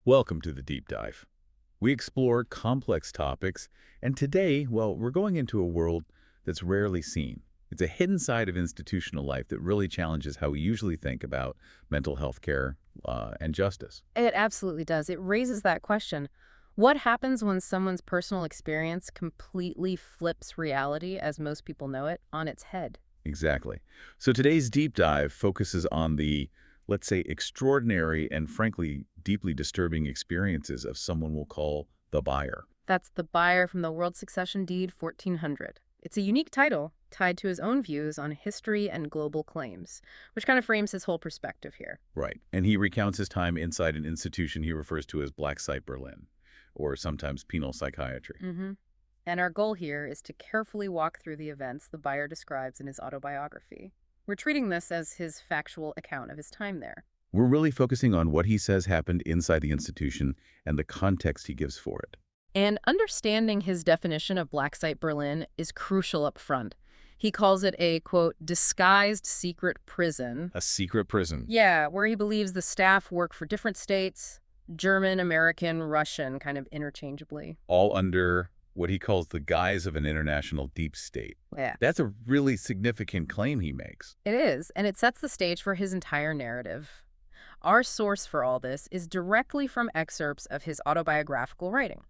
Welcome to the Deep Dive. We explore complex topics, and today, well, we're going into a world that's rarely seen. It's a hidden side of institutional life that really challenges how we usually think about mental health care and justice. It absolutely does. It raises that question. What happens when someone's personal experience completely flips reality, as most people know it, on its head? Exactly. So today's deep dive focuses on the, let's say, extraordinary and frankly deeply disturbing experiences of someone we'll call the buyer. That's the buyer from the World Succession Deed 1400. It's a unique title tied to his own views on history and global claims, which kind of frames his whole perspective here. Right. And he recounts his time inside an institution he refers to as Black Site Berlin, or sometimes Penal Psychiatry. And our goal here is to carefully walk through the events the buyer describes in his autobiography. We're treating this as his factual account of his time there. We're really focusing on what he says happened inside the institution and the context he gives for it. And understanding his definition of Black Site Berlin is crucial up front. He calls it a, quote, disguised secret prison. A secret prison. Yeah, where he believes the staff work for different states, German, American, Russian, kind of interchangeably. All under what he calls the guise of an international deep state. Yeah, That's a really significant claim he makes. it is, and it sets the stage for his entire narrative. Our source for all this is directly from excerpts of his autobiographical writing,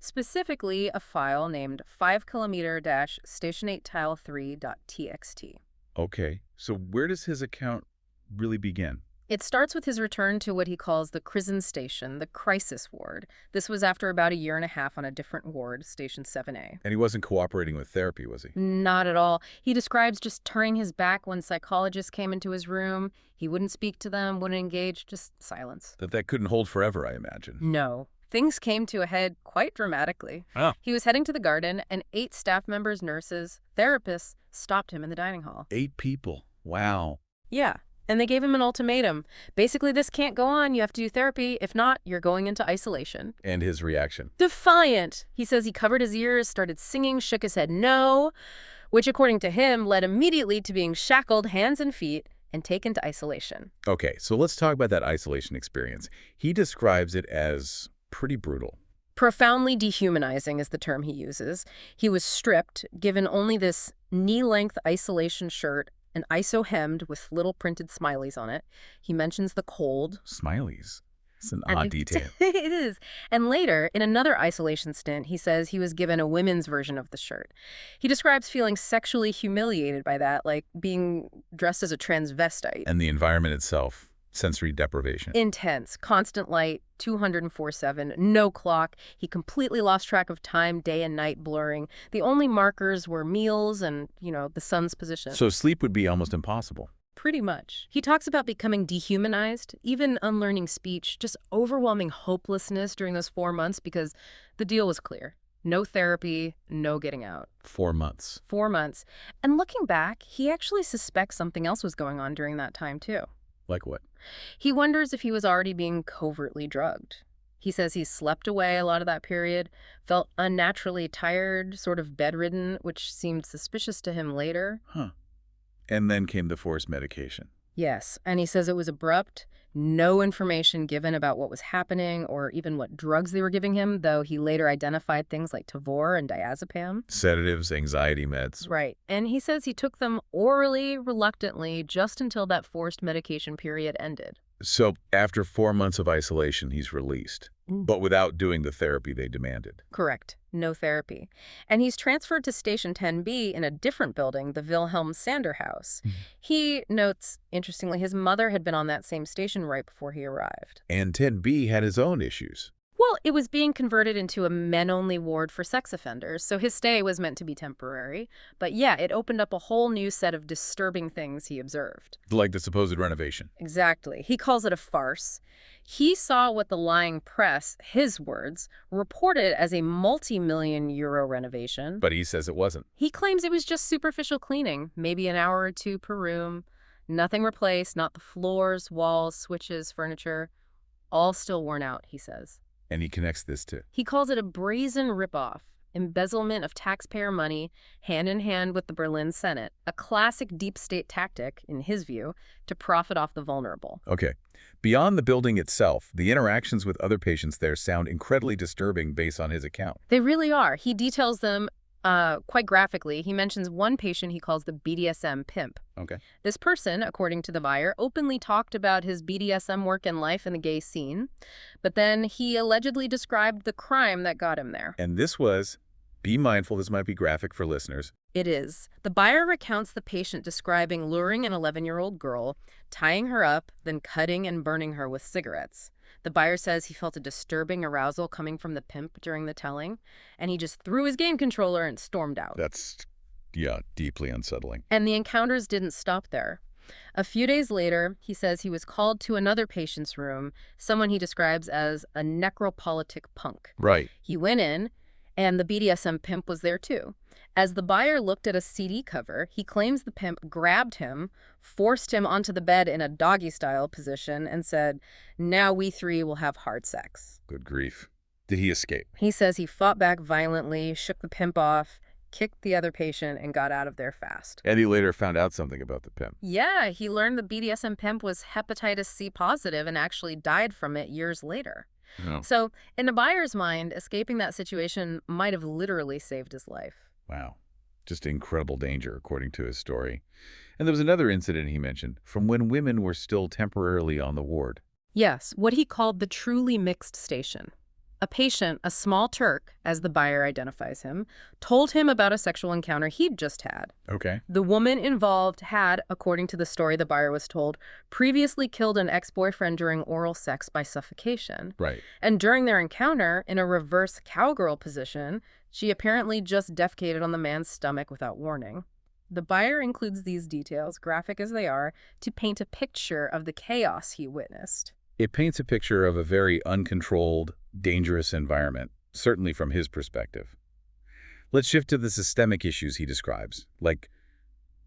specifically a file named 5km-station8tile3.txt. Okay, so where does his account really begin? It starts with his return to what he calls the Prison Station, the crisis ward. This was after about a year and a half on a different ward, Station 7A. And he wasn't cooperating with therapy, was he? Not at all. He describes just turning his back when psychologists came into his room. He wouldn't speak to them, wouldn't engage, just silence. That couldn't hold forever, I imagine. No. Things came to a head quite dramatically. Oh. He was heading to the garden, and 8 staff members, nurses, therapists stopped him in the dining hall. 8 people. Wow. Yeah. And they gave him an ultimatum. Basically, this can't go on. You have to do therapy. If not, you're going into isolation. And his reaction? Defiant. He says he covered his ears, started singing, shook his head no, which according to him led immediately to being shackled hands and feet and taken to isolation. Okay, so let's talk about that isolation experience. He describes it as pretty brutal. Profoundly dehumanizing is the term he uses. He was stripped, given only this knee-length isolation shirt, an ISO hemmed with little printed smileys on it. He mentions the cold. Smileys. It's an And odd detail. It is. And later, in another isolation stint, he says he was given a women's version of the shirt. He describes feeling sexually humiliated by that, like being dressed as a transvestite. And the environment itself, sensory deprivation. Intense, constant light, 204/7, no clock. He completely lost track of time, day and night blurring. The only markers were meals and, the sun's position. So sleep would be almost impossible. Pretty much. He talks about becoming dehumanized, even unlearning speech, just overwhelming hopelessness during those 4 months because the deal was clear. No therapy, no getting out. 4 months. 4 months. And looking back, he actually suspects something else was going on during that time, too. Like what? He wonders if he was already being covertly drugged. He says he slept away a lot of that period, felt unnaturally tired, sort of bedridden, which seemed suspicious to him later. Huh. And then came the forced medication. Yes, and he says it was abrupt, no information given about what was happening or even what drugs they were giving him, though he later identified things like Tavor and diazepam. Sedatives, anxiety meds. Right, and he says he took them orally, reluctantly, just until that forced medication period ended. So after 4 months of isolation, he's released, but without doing the therapy they demanded. Correct. No therapy. And he's transferred to Station 10B in a different building, the Wilhelm Sander House. He notes, interestingly, his mother had been on that same station right before he arrived. And 10B had his own issues. Well, it was being converted into a men-only ward for sex offenders, so his stay was meant to be temporary. But yeah, it opened up a whole new set of disturbing things he observed. Like the supposed renovation. Exactly. He calls it a farce. He saw what the lying press, his words, reported as a multi-million euro renovation. But he says it wasn't. He claims it was just superficial cleaning, maybe an hour or two per room. Nothing replaced, not the floors, walls, switches, furniture. All still worn out, he says. And he connects this to. He calls it a brazen ripoff, embezzlement of taxpayer money, hand in hand with the Berlin Senate, a classic deep state tactic, in his view, to profit off the vulnerable. Okay. Beyond the building itself, the interactions with other patients there sound incredibly disturbing based on his account. They really are. He details them quite graphically. He mentions one patient he calls the BDSM pimp. Okay. This person, according to the buyer, openly talked about his BDSM work and life in the gay scene, but then he allegedly described the crime that got him there. And this was, be mindful, this might be graphic for listeners. It is. The buyer recounts the patient describing luring an 11-year-old girl, tying her up, then cutting and burning her with cigarettes. The buyer says he felt a disturbing arousal coming from the pimp during the telling, and he just threw his game controller and stormed out. That's, yeah, deeply unsettling. And the encounters didn't stop there. A few days later, he says he was called to another patient's room, someone he describes as a necropolitic punk. Right. He went in, and the BDSM pimp was there too. As the buyer looked at a CD cover, he claims the pimp grabbed him, forced him onto the bed in a doggy-style position, and said, "Now we three will have hard sex." Good grief. Did he escape? He says he fought back violently, shook the pimp off, kicked the other patient, and got out of there fast. And he later found out something about the pimp. Yeah, he learned the BDSM pimp was hepatitis C positive and actually died from it years later. Oh. So, in the buyer's mind, escaping that situation might have literally saved his life. Wow. Just incredible danger, according to his story. And there was another incident he mentioned, from when women were still temporarily on the ward. Yes, what he called the truly mixed station. A patient, a small Turk, as the buyer identifies him, told him about a sexual encounter he'd just had. Okay. The woman involved had, according to the story the buyer was told, previously killed an ex-boyfriend during oral sex by suffocation. Right. And during their encounter, in a reverse cowgirl position, she apparently just defecated on the man's stomach without warning. The buyer includes these details, graphic as they are, to paint a picture of the chaos he witnessed. It paints a picture of a very uncontrolled, dangerous environment, certainly from his perspective. Let's shift to the systemic issues he describes, like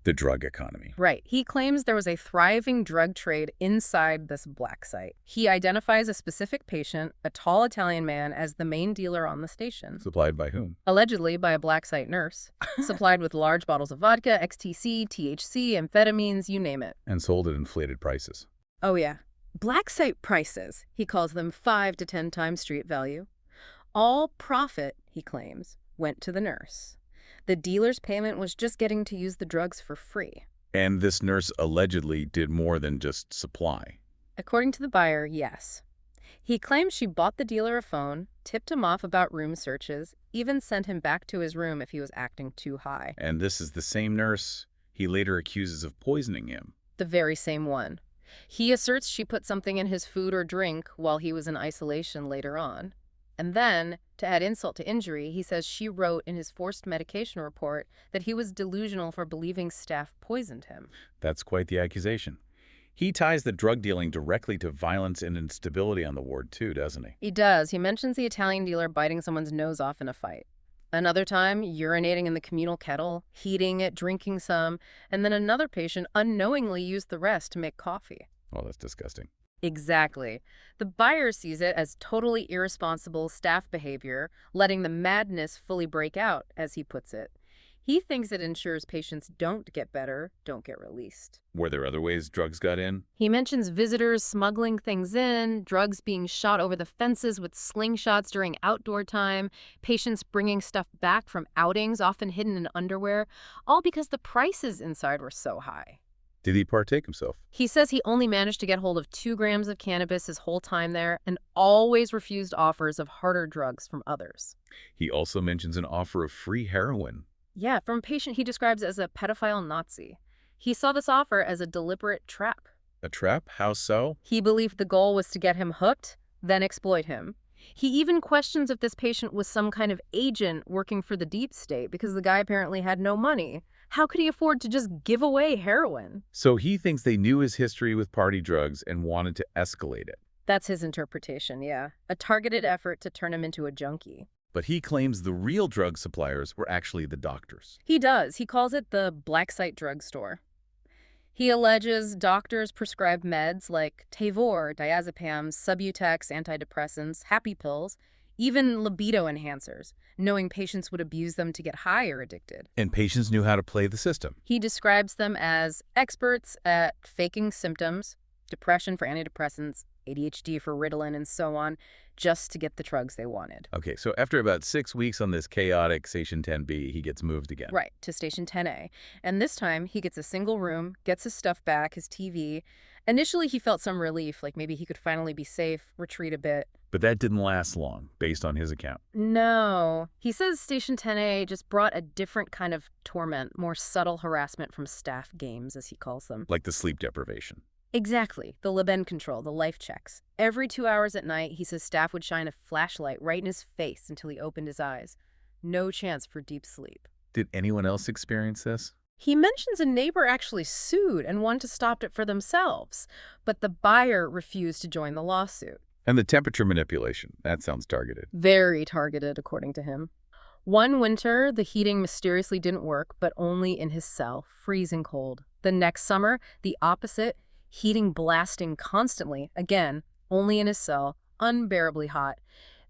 the drug economy. Right. He claims there was a thriving drug trade inside this black site. He identifies a specific patient, a tall Italian man, as the main dealer on the station. Supplied by whom? Allegedly by a black site nurse, supplied with large bottles of vodka, XTC, THC, amphetamines, you name it. And sold at inflated prices. Oh yeah. Black site prices, he calls them 5 to 10 times street value. All profit, he claims, went to the nurse. The dealer's payment was just getting to use the drugs for free. And this nurse allegedly did more than just supply. According to the buyer, yes. He claims she bought the dealer a phone, tipped him off about room searches, even sent him back to his room if he was acting too high. And this is the same nurse he later accuses of poisoning him. The very same one. He asserts she put something in his food or drink while he was in isolation later on. And then, to add insult to injury, he says she wrote in his forced medication report that he was delusional for believing staff poisoned him. That's quite the accusation. He ties the drug dealing directly to violence and instability on the ward too, doesn't he? He does. He mentions the Italian dealer biting someone's nose off in a fight. Another time, urinating in the communal kettle, heating it, drinking some, and then another patient unknowingly used the rest to make coffee. Oh, that's disgusting. Exactly. The buyer sees it as totally irresponsible staff behavior, letting the madness fully break out, as he puts it. He thinks it ensures patients don't get better, don't get released. Were there other ways drugs got in? He mentions visitors smuggling things in, drugs being shot over the fences with slingshots during outdoor time, patients bringing stuff back from outings, often hidden in underwear, all because the prices inside were so high. Did he partake himself? He says he only managed to get hold of 2 grams of cannabis his whole time there and always refused offers of harder drugs from others. He also mentions an offer of free heroin. Yeah, from a patient he describes as a pedophile Nazi. He saw this offer as a deliberate trap. A trap? How so? He believed the goal was to get him hooked, then exploit him. He even questions if this patient was some kind of agent working for the deep state because the guy apparently had no money. How could he afford to just give away heroin? So he thinks they knew his history with party drugs and wanted to escalate it. That's his interpretation, yeah. A targeted effort to turn him into a junkie. But he claims the real drug suppliers were actually the doctors. He does. He calls it the black site drugstore. He alleges doctors prescribed meds like Tavor, diazepam, Subutex, antidepressants, happy pills, even libido enhancers, knowing patients would abuse them to get high or addicted. And patients knew how to play the system. He describes them as experts at faking symptoms, depression for antidepressants, ADHD for Ritalin, and so on, just to get the drugs they wanted. Okay, so after about 6 weeks on this chaotic Station 10B, he gets moved again. Right, to Station 10A. And this time, he gets a single room, gets his stuff back, his TV. Initially, he felt some relief, like maybe he could finally be safe, retreat a bit. But that didn't last long, based on his account. No. He says Station 10A just brought a different kind of torment, more subtle harassment from staff games, as he calls them. Like the sleep deprivation. Exactly. The Liben control, the life checks. Every 2 hours at night, he says staff would shine a flashlight right in his face until he opened his eyes. No chance for deep sleep. Did anyone else experience this? He mentions a neighbor actually sued and wanted to stop it for themselves, but the buyer refused to join the lawsuit. And the temperature manipulation, that sounds targeted. Very targeted, according to him. One winter, the heating mysteriously didn't work, but only in his cell, freezing cold. The next summer, the opposite, heating blasting constantly, again, only in his cell, unbearably hot,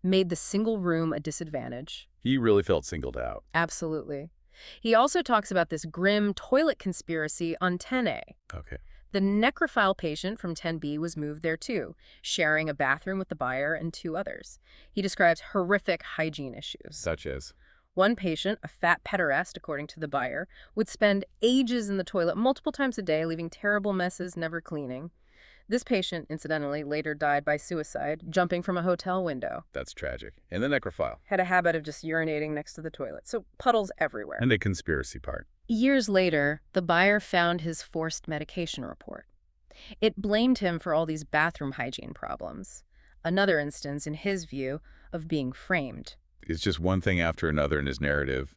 made the single room a disadvantage. He really felt singled out. Absolutely. He also talks about this grim toilet conspiracy on 10A. Okay. The necrophile patient from 10B was moved there too, sharing a bathroom with the buyer and 2 others. He describes horrific hygiene issues. Such as? One patient, a fat pederast, according to the buyer, would spend ages in the toilet multiple times a day, leaving terrible messes, never cleaning. This patient, incidentally, later died by suicide, jumping from a hotel window. That's tragic. And the necrophile. Had a habit of just urinating next to the toilet, so puddles everywhere. And the conspiracy part. Years later, the buyer found his forced medication report. It blamed him for all these bathroom hygiene problems. Another instance, in his view, of being framed. It's just one thing after another in his narrative.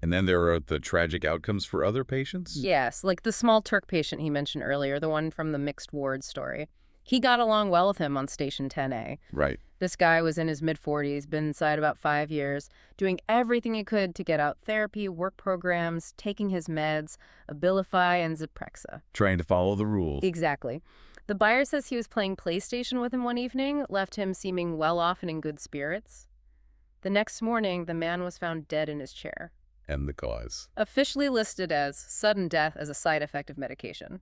And then there are the tragic outcomes for other patients? Yes, like the small Turk patient he mentioned earlier, the one from the mixed ward story. He got along well with him on Station 10A. Right. This guy was in his mid-40s, been inside about 5 years, doing everything he could to get out therapy, work programs, taking his meds, Abilify and Zyprexa. Trying to follow the rules. Exactly. The buyer says he was playing PlayStation with him one evening, left him seeming well off and in good spirits. The next morning, the man was found dead in his chair. And the cause. Officially listed as sudden death as a side effect of medication.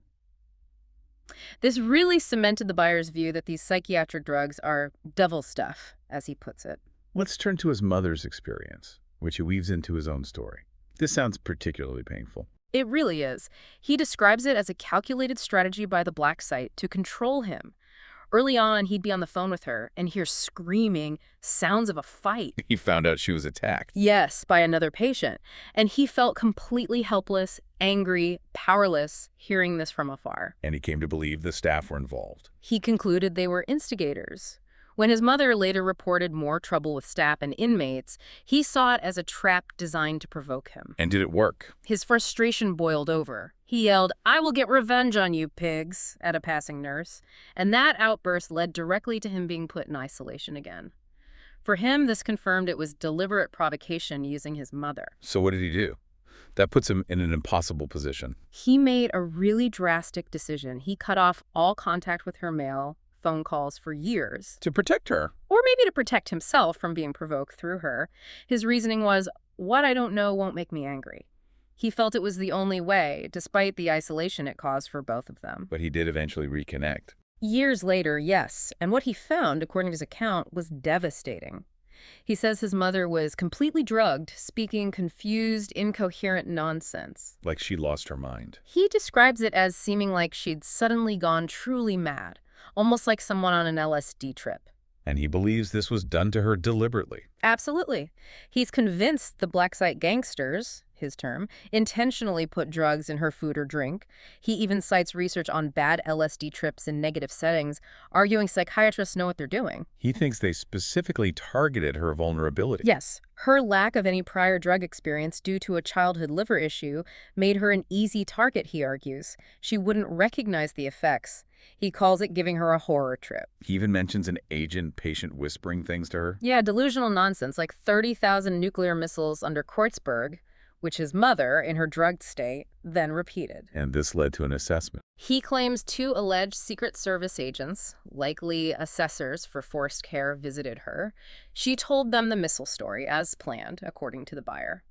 This really cemented the buyer's view that these psychiatric drugs are devil stuff, as he puts it. Let's turn to his mother's experience, which he weaves into his own story. This sounds particularly painful. It really is. He describes it as a calculated strategy by the black site to control him. Early on, he'd be on the phone with her and hear screaming, sounds of a fight. He found out she was attacked. Yes, by another patient. And he felt completely helpless, angry, powerless, hearing this from afar. And he came to believe the staff were involved. He concluded they were instigators. When his mother later reported more trouble with staff and inmates, he saw it as a trap designed to provoke him. And did it work? His frustration boiled over. He yelled, "I will get revenge on you, pigs," at a passing nurse. And that outburst led directly to him being put in isolation again. For him, this confirmed it was deliberate provocation using his mother. So what did he do? That puts him in an impossible position. He made a really drastic decision. He cut off all contact with her mail, phone calls for years. To protect her. Or maybe to protect himself from being provoked through her. His reasoning was, what I don't know won't make me angry. He felt it was the only way, despite the isolation it caused for both of them. But he did eventually reconnect. Years later, yes, and what he found, according to his account, was devastating. He says his mother was completely drugged, speaking confused, incoherent nonsense. Like she lost her mind. He describes it as seeming like she'd suddenly gone truly mad, almost like someone on an LSD trip. And he believes this was done to her deliberately. Absolutely. He's convinced the black site gangsters, his term, intentionally put drugs in her food or drink. He even cites research on bad LSD trips in negative settings, arguing psychiatrists know what they're doing. He thinks they specifically targeted her vulnerability. Yes. Her lack of any prior drug experience due to a childhood liver issue made her an easy target, he argues. She wouldn't recognize the effects. He calls it giving her a horror trip. He even mentions an agent patient whispering things to her. Yeah, delusional nonsense, like 30,000 nuclear missiles under Kreuzberg, which his mother, in her drugged state, then repeated. And this led to an assessment. He claims two alleged Secret Service agents, likely assessors for forced care, visited her. She told them the missile story, as planned, according to the buyer.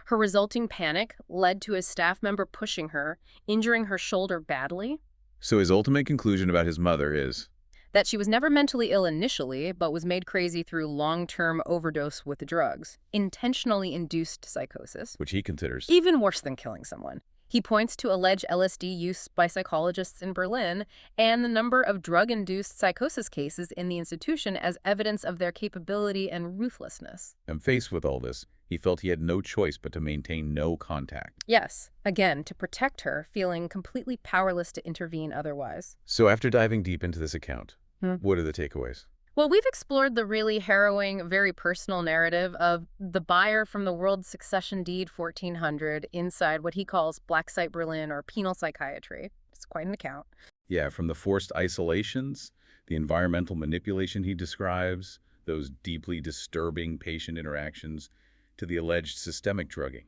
Her resulting panic led to a staff member pushing her, injuring her shoulder badly. So his ultimate conclusion about his mother is, That she was never mentally ill initially, but was made crazy through long-term overdose with drugs, intentionally induced psychosis, which he considers, even worse than killing someone. He points to alleged LSD use by psychologists in Berlin and the number of drug-induced psychosis cases in the institution as evidence of their capability and ruthlessness. and faced with all this, he felt he had no choice but to maintain no contact. Yes, again, to protect her, feeling completely powerless to intervene otherwise. So after diving deep into this account, what are the takeaways? Well, we've explored the really harrowing, very personal narrative of the buyer from the World Succession Deed 1400 inside what he calls Black Site Berlin or Penal Psychiatry. It's quite an account. Yeah, from the forced isolations, the environmental manipulation he describes, those deeply disturbing patient interactions, to the alleged systemic drugging,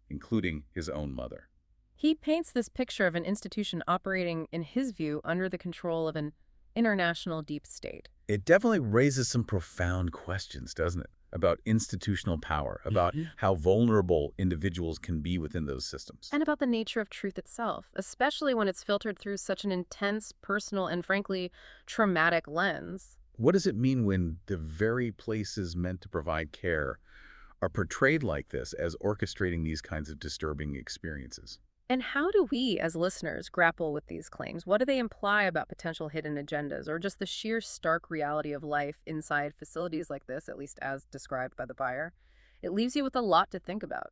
including his own mother. He paints this picture of an institution operating, in his view, under the control of an international deep state. It definitely raises some profound questions, doesn't it? About institutional power, about how vulnerable individuals can be within those systems. And about the nature of truth itself, especially when it's filtered through such an intense, personal, and frankly, traumatic lens. What does it mean when the very places meant to provide care are portrayed like this as orchestrating these kinds of disturbing experiences? And how do we, as listeners, grapple with these claims? What do they imply about potential hidden agendas or just the sheer stark reality of life inside facilities like this, at least as described by the buyer? It leaves you with a lot to think about.